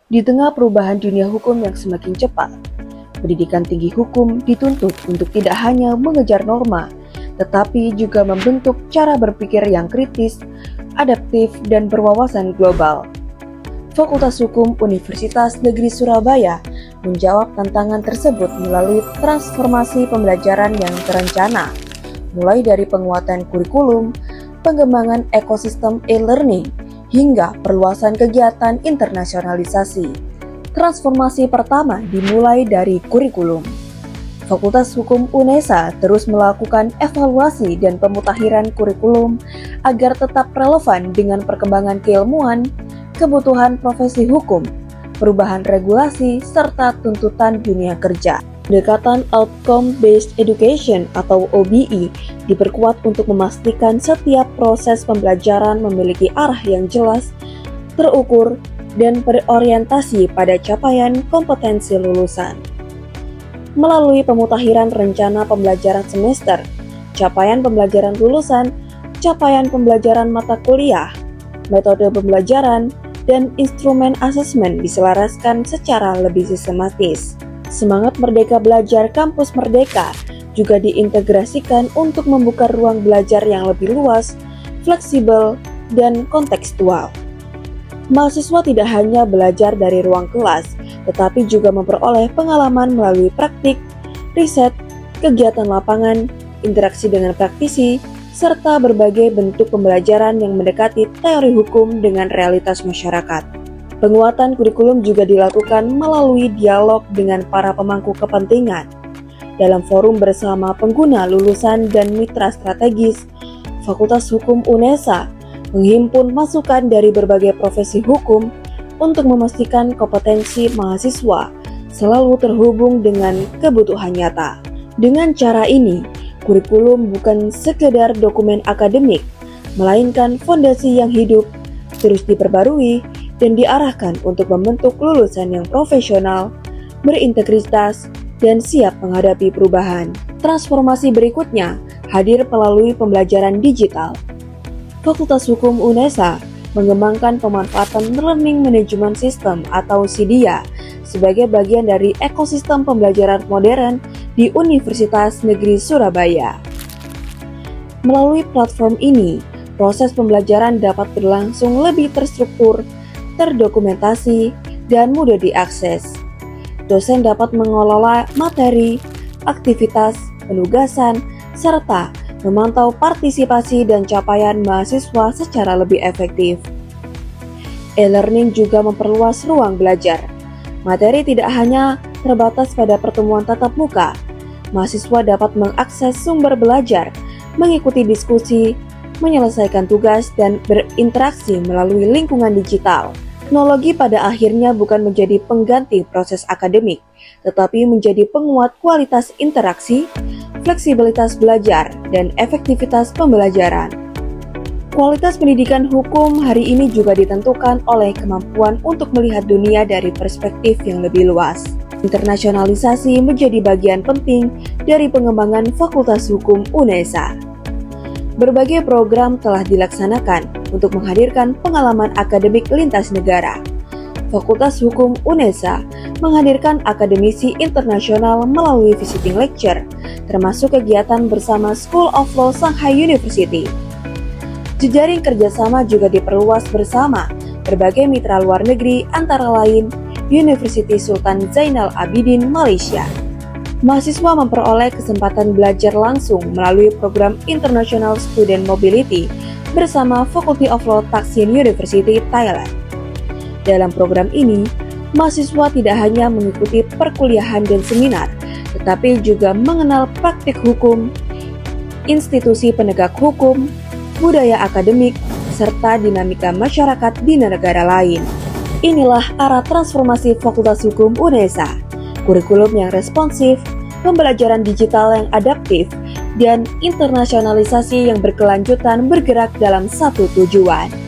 Di tengah perubahan dunia hukum yang semakin cepat, pendidikan tinggi hukum dituntut untuk tidak hanya mengejar norma, tetapi juga membentuk cara berpikir yang kritis, adaptif, dan berwawasan global. Fakultas Hukum Universitas Negeri Surabaya menjawab tantangan tersebut melalui transformasi pembelajaran yang terencana, mulai dari penguatan kurikulum, pengembangan ekosistem e-learning, hingga perluasan kegiatan internasionalisasi. Transformasi pertama dimulai dari kurikulum. Fakultas Hukum UNESA terus melakukan evaluasi dan pemutakhiran kurikulum agar tetap relevan dengan perkembangan keilmuan, kebutuhan profesi hukum, perubahan regulasi, serta tuntutan dunia kerja. Pendekatan Outcome-Based Education atau OBE diperkuat untuk memastikan setiap proses pembelajaran memiliki arah yang jelas, terukur, dan berorientasi pada capaian kompetensi lulusan. Melalui pemutakhiran rencana pembelajaran semester, capaian pembelajaran lulusan, capaian pembelajaran mata kuliah, metode pembelajaran, dan instrumen asesmen diselaraskan secara lebih sistematis. Semangat Merdeka Belajar Kampus Merdeka juga diintegrasikan untuk membuka ruang belajar yang lebih luas, fleksibel, dan kontekstual. Mahasiswa tidak hanya belajar dari ruang kelas, tetapi juga memperoleh pengalaman melalui praktik, riset, kegiatan lapangan, interaksi dengan praktisi, serta berbagai bentuk pembelajaran yang mendekati teori hukum dengan realitas masyarakat. Penguatan kurikulum juga dilakukan melalui dialog dengan para pemangku kepentingan. Dalam forum bersama pengguna lulusan dan mitra strategis, Fakultas Hukum UNESA menghimpun masukan dari berbagai profesi hukum untuk memastikan kompetensi mahasiswa selalu terhubung dengan kebutuhan nyata. Dengan cara ini, kurikulum bukan sekedar dokumen akademik, melainkan fondasi yang hidup, terus diperbarui, dan diarahkan untuk membentuk lulusan yang profesional, berintegritas, dan siap menghadapi perubahan. Transformasi berikutnya hadir melalui pembelajaran digital. Fakultas Hukum UNESA mengembangkan pemanfaatan Learning Management System atau SIDIA sebagai bagian dari ekosistem pembelajaran modern di Universitas Negeri Surabaya. Melalui platform ini, proses pembelajaran dapat berlangsung lebih terstruktur, terdokumentasi, dan mudah diakses. Dosen dapat mengelola materi, aktivitas, penugasan, serta memantau partisipasi dan capaian mahasiswa secara lebih efektif. E-learning juga memperluas ruang belajar. Materi tidak hanya terbatas pada pertemuan tatap muka. Mahasiswa dapat mengakses sumber belajar, mengikuti diskusi, menyelesaikan tugas, dan berinteraksi melalui lingkungan digital. Teknologi pada akhirnya bukan menjadi pengganti proses akademik, tetapi menjadi penguat kualitas interaksi, fleksibilitas belajar, dan efektivitas pembelajaran. Kualitas pendidikan hukum hari ini juga ditentukan oleh kemampuan untuk melihat dunia dari perspektif yang lebih luas. Internasionalisasi menjadi bagian penting dari pengembangan Fakultas Hukum UNESA. Berbagai program telah dilaksanakan untuk menghadirkan pengalaman akademik lintas negara. Fakultas Hukum UNESA menghadirkan akademisi internasional melalui visiting lecture, termasuk kegiatan bersama School of Law Shanghai University. Jejaring kerjasama juga diperluas bersama berbagai mitra luar negeri antara lain University Sultan Zainal Abidin Malaysia. Mahasiswa memperoleh kesempatan belajar langsung melalui program International Student Mobility bersama Faculty of Law Taksin University Thailand. Dalam program ini, mahasiswa tidak hanya mengikuti perkuliahan dan seminar, tetapi juga mengenal praktik hukum, institusi penegak hukum, budaya akademik, serta dinamika masyarakat di negara lain. Inilah arah transformasi Fakultas Hukum UNESA. Kurikulum yang responsif, pembelajaran digital yang adaptif, dan internasionalisasi yang berkelanjutan bergerak dalam satu tujuan.